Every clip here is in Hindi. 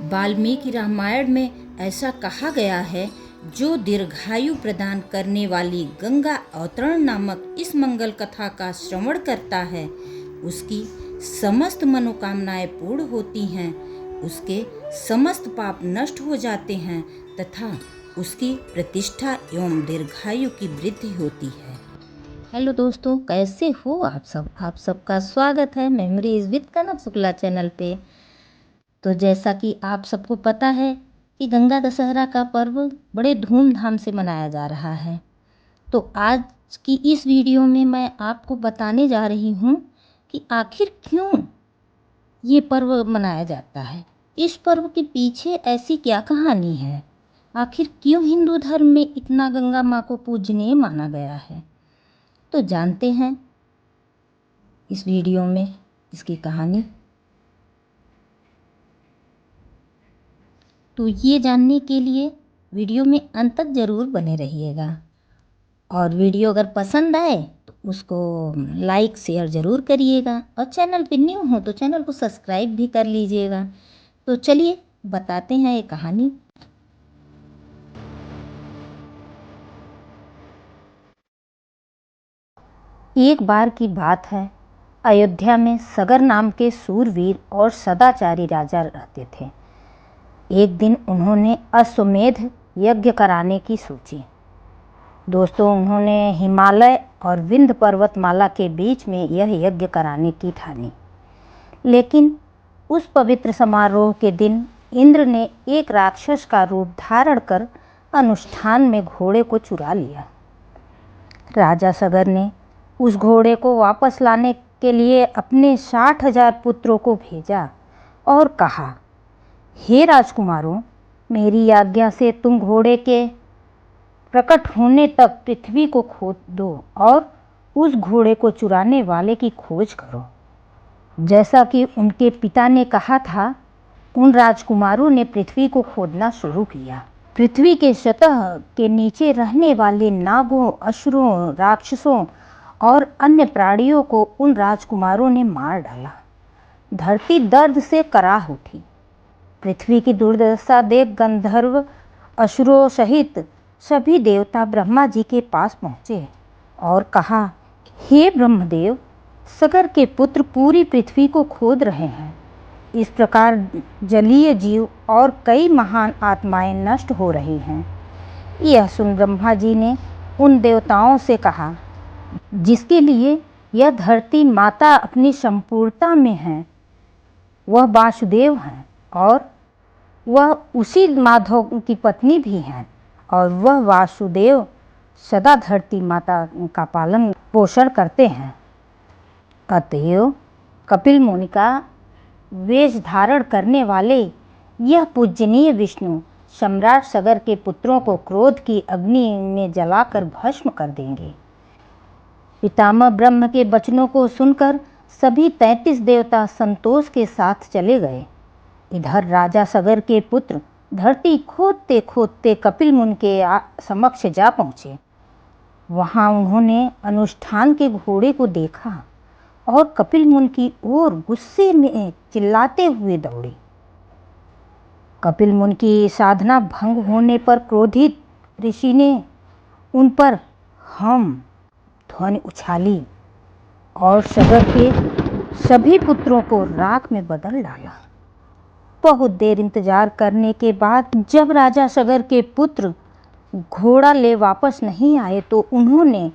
वाल्मीकि रामायण में ऐसा कहा गया है, जो दीर्घायु प्रदान करने वाली गंगा अवतरण नामक इस मंगल कथा का श्रवण करता है, उसकी समस्त मनोकामनाएं पूर्ण होती हैं, उसके समस्त पाप नष्ट हो जाते हैं तथा उसकी प्रतिष्ठा एवं दीर्घायु की वृद्धि होती है। हेलो दोस्तों, कैसे हो आप सब? आप सबका स्वागत है memories with Kanak Shukla channel पे। तो जैसा कि आप सबको पता है कि गंगा दशहरा का पर्व बड़े धूमधाम से मनाया जा रहा है। तो आज की इस वीडियो में मैं आपको बताने जा रही हूँ कि आखिर क्यों ये पर्व मनाया जाता है, इस पर्व के पीछे ऐसी क्या कहानी है, आखिर क्यों हिंदू धर्म में इतना गंगा माँ को पूजनीय माना गया है। तो जानते हैं इस वीडियो में इसकी कहानी। तो ये जानने के लिए वीडियो में अंत तक ज़रूर बने रहिएगा, और वीडियो अगर पसंद आए तो उसको लाइक शेयर ज़रूर करिएगा, और चैनल पे न्यू हो तो चैनल को सब्सक्राइब भी कर लीजिएगा। तो चलिए बताते हैं ये कहानी। एक बार की बात है, अयोध्या में सगर नाम के सूरवीर और सदाचारी राजा रहते थे। एक दिन उन्होंने अश्वमेध यज्ञ कराने की सोची। दोस्तों, उन्होंने हिमालय और विंध्य पर्वतमाला के बीच में यह यज्ञ कराने की ठानी। लेकिन उस पवित्र समारोह के दिन इंद्र ने एक राक्षस का रूप धारण कर अनुष्ठान में घोड़े को चुरा लिया। राजा सगर ने उस घोड़े को वापस लाने के लिए अपने 60,000 पुत्रों को भेजा और कहा, हे राजकुमारों, मेरी आज्ञा से तुम घोड़े के प्रकट होने तक पृथ्वी को खोद दो और उस घोड़े को चुराने वाले की खोज करो। जैसा कि उनके पिता ने कहा था, उन राजकुमारों ने पृथ्वी को खोदना शुरू किया। पृथ्वी के सतह के नीचे रहने वाले नागों, असुरों, राक्षसों और अन्य प्राणियों को उन राजकुमारों ने मार डाला। धरती दर्द से कराह उठी। पृथ्वी की दुर्दशा देख गंधर्व, असुरों सहित सभी देवता ब्रह्मा जी के पास पहुँचे और कहा, हे ब्रह्मदेव, सगर के पुत्र पूरी पृथ्वी को खोद रहे हैं। इस प्रकार जलीय जीव और कई महान आत्माएं नष्ट हो रही हैं। यह सुन ब्रह्मा जी ने उन देवताओं से कहा, जिसके लिए यह धरती माता अपनी संपूर्णता में है, वह वासुदेव हैं और वह उसी माधव की पत्नी भी हैं, और वह वासुदेव सदा धरती माता का पालन पोषण करते हैं। अतएव कपिल मुनि का वेश धारण करने वाले यह पूजनीय विष्णु सम्राट सगर के पुत्रों को क्रोध की अग्नि में जलाकर भस्म कर देंगे। पितामह ब्रह्म के वचनों को सुनकर सभी 33 देवता संतोष के साथ चले गए। इधर राजा सगर के पुत्र धरती खोदते खोदते कपिल मुनि के समक्ष जा पहुँचे। वहाँ उन्होंने अनुष्ठान के घोड़े को देखा और कपिल मुनि की ओर गुस्से में चिल्लाते हुए दौड़े। कपिल मुनि की साधना भंग होने पर क्रोधित ऋषि ने उन पर हम ध्वनि उछाली और सगर के सभी पुत्रों को राख में बदल डाला। बहुत देर इंतजार करने के बाद जब राजा सगर के पुत्र घोड़ा ले वापस नहीं आए, तो उन्होंने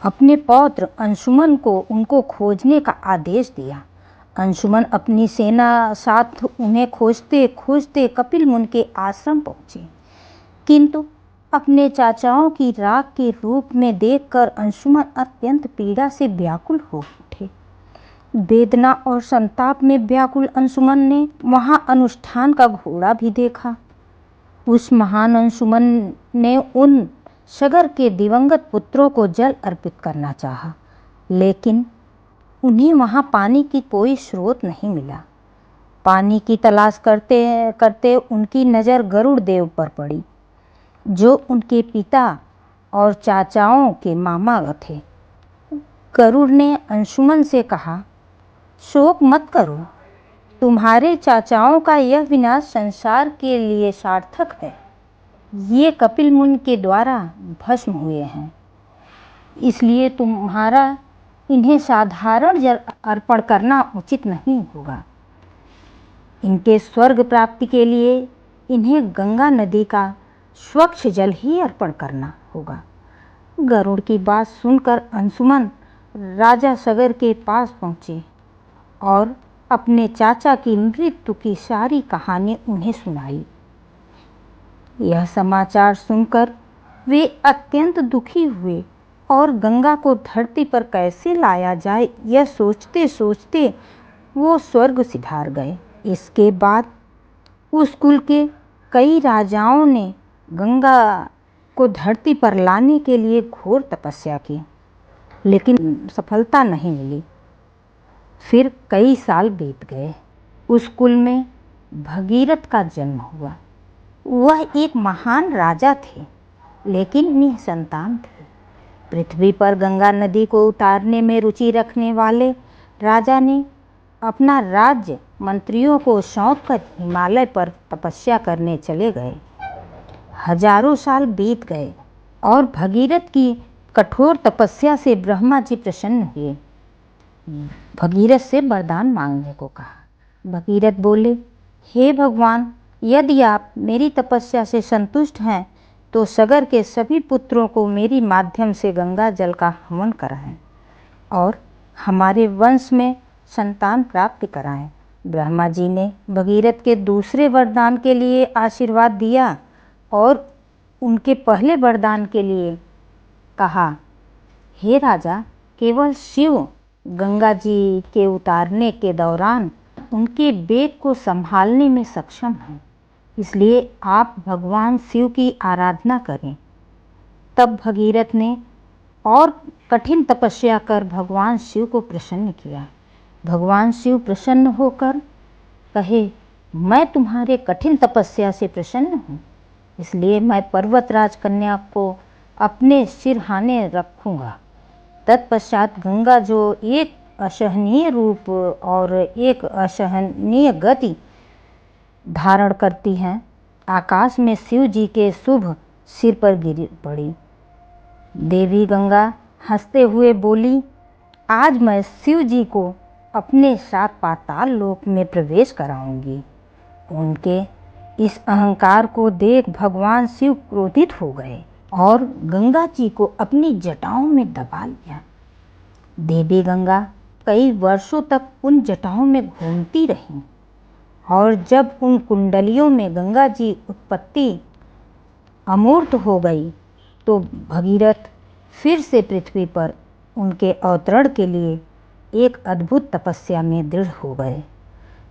अपने पौत्र अंशुमन को उनको खोजने का आदेश दिया। अंशुमन अपनी सेना साथ उन्हें खोजते खोजते कपिल मुनि के आश्रम पहुँचे, किंतु अपने चाचाओं की राख के रूप में देखकर अंशुमन अत्यंत पीड़ा से व्याकुल हो उठे। वेदना और संताप में व्याकुल अंशुमन ने वहाँ अनुष्ठान का घोड़ा भी देखा। उस महान अंशुमन ने उन सगर के दिवंगत पुत्रों को जल अर्पित करना चाहा, लेकिन उन्हें वहाँ पानी की कोई स्रोत नहीं मिला। पानी की तलाश करते करते उनकी नज़र गरुड़ देव पर पड़ी, जो उनके पिता और चाचाओं के मामा थे। गरुड़ ने अंशुमन से कहा, शोक मत करो, तुम्हारे चाचाओं का यह विनाश संसार के लिए सार्थक है। ये कपिल मुनि के द्वारा भस्म हुए हैं, इसलिए तुम्हारा इन्हें साधारण जल अर्पण करना उचित नहीं होगा। इनके स्वर्ग प्राप्ति के लिए इन्हें गंगा नदी का स्वच्छ जल ही अर्पण करना होगा। गरुड़ की बात सुनकर अंशुमन राजा सगर के पास पहुँचे और अपने चाचा की मृत्यु की सारी कहानी उन्हें सुनाई। यह समाचार सुनकर वे अत्यंत दुखी हुए और गंगा को धरती पर कैसे लाया जाए यह सोचते सोचते वो स्वर्ग सिधार गए। इसके बाद उस कुल के कई राजाओं ने गंगा को धरती पर लाने के लिए घोर तपस्या की, लेकिन सफलता नहीं मिली। फिर कई साल बीत गए। उस कुल में भगीरथ का जन्म हुआ। वह एक महान राजा थे, लेकिन निसंतान थे। पृथ्वी पर गंगा नदी को उतारने में रुचि रखने वाले राजा ने अपना राज्य मंत्रियों को सौंपकर हिमालय पर तपस्या करने चले गए। हजारों साल बीत गए और भगीरथ की कठोर तपस्या से ब्रह्मा जी प्रसन्न हुए। भगीरथ से वरदान मांगने को कहा। भगीरथ बोले, हे भगवान, यदि आप मेरी तपस्या से संतुष्ट हैं तो सगर के सभी पुत्रों को मेरी माध्यम से गंगा जल का हवन कराएं और हमारे वंश में संतान प्राप्त कराएं। ब्रह्मा जी ने भगीरथ के दूसरे वरदान के लिए आशीर्वाद दिया और उनके पहले वरदान के लिए कहा, हे राजा, केवल शिव गंगा जी के उतारने के दौरान उनके वेग को संभालने में सक्षम हैं, इसलिए आप भगवान शिव की आराधना करें। तब भगीरथ ने और कठिन तपस्या कर भगवान शिव को प्रसन्न किया। भगवान शिव प्रसन्न होकर कहे, मैं तुम्हारे कठिन तपस्या से प्रसन्न हूँ, इसलिए मैं पर्वतराज कन्या को अपने सिरहाने रखूँगा। तत्पश्चात गंगा जो एक असहनीय रूप और एक असहनीय गति धारण करती हैं, आकाश में शिव जी के शुभ सिर पर गिर पड़ी। देवी गंगा हंसते हुए बोली, आज मैं शिव जी को अपने साथ पाताल लोक में प्रवेश कराऊंगी। उनके इस अहंकार को देख भगवान शिव क्रोधित हो गए और गंगा जी को अपनी जटाओं में दबा लिया। देवी गंगा कई वर्षों तक उन जटाओं में घूमती रहीं और जब उन कुंडलियों में गंगा जी उत्पत्ति अमूर्त हो गई तो भगीरथ फिर से पृथ्वी पर उनके अवतरण के लिए एक अद्भुत तपस्या में दृढ़ हो गए।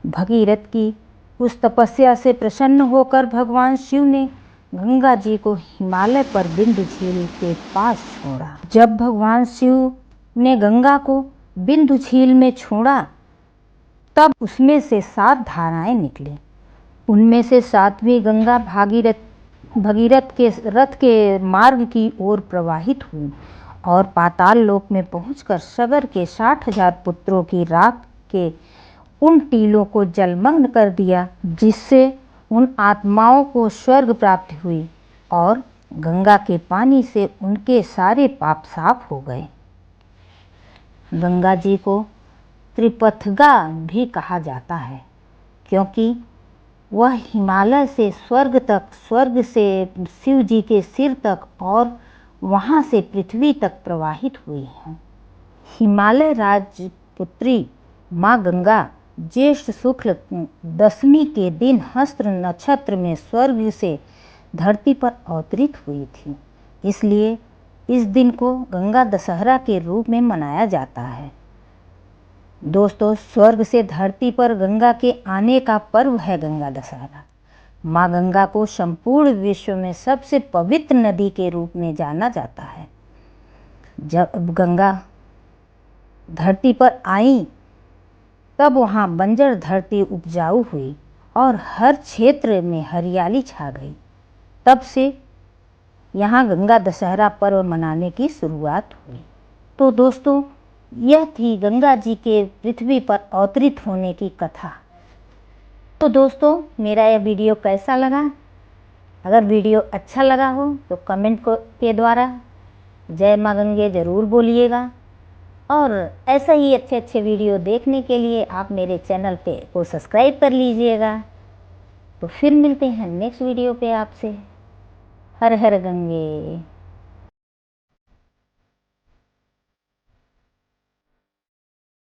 भगीरथ की उस तपस्या से प्रसन्न होकर भगवान शिव ने गंगा जी को हिमालय पर बिंदु झील के पास छोड़ा। जब भगवान शिव ने गंगा को बिंदु झील में छोड़ा तब उसमें से 7 धाराएं निकली। उनमें से 7वीं गंगा भगीरथ के रथ के मार्ग की ओर प्रवाहित हुई और पाताल लोक में पहुंचकर सगर के 60,000 पुत्रों की राख के उन टीलों को जलमग्न कर दिया, जिससे उन आत्माओं को स्वर्ग प्राप्ति हुई और गंगा के पानी से उनके सारे पाप साफ हो गए। गंगा जी को त्रिपथगा भी कहा जाता है, क्योंकि वह हिमालय से स्वर्ग तक, स्वर्ग से शिव जी के सिर तक और वहाँ से पृथ्वी तक प्रवाहित हुई हैं। हिमालय राजपुत्री माँ गंगा ज्येष्ठ शुक्ल 10वीं के दिन हस्त नक्षत्र में स्वर्ग से धरती पर अवतरित हुई थी, इसलिए इस दिन को गंगा दशहरा के रूप में मनाया जाता है। दोस्तों, स्वर्ग से धरती पर गंगा के आने का पर्व है गंगा दशहरा। माँ गंगा को संपूर्ण विश्व में सबसे पवित्र नदी के रूप में जाना जाता है। जब गंगा धरती पर आई तब वहाँ बंजर धरती उपजाऊ हुई और हर क्षेत्र में हरियाली छा गई। तब से यहाँ गंगा दशहरा पर्व मनाने की शुरुआत हुई। तो दोस्तों, यह थी गंगा जी के पृथ्वी पर अवतरित होने की कथा। तो दोस्तों, मेरा यह वीडियो कैसा लगा? अगर वीडियो अच्छा लगा हो तो कमेंट के द्वारा जय माँ गंगे ज़रूर बोलिएगा। और ऐसा ही अच्छे अच्छे वीडियो देखने के लिए आप मेरे चैनल को सब्सक्राइब कर लीजिएगा। तो फिर मिलते हैं नेक्स्ट वीडियो पे आपसे। हर हर गंगे।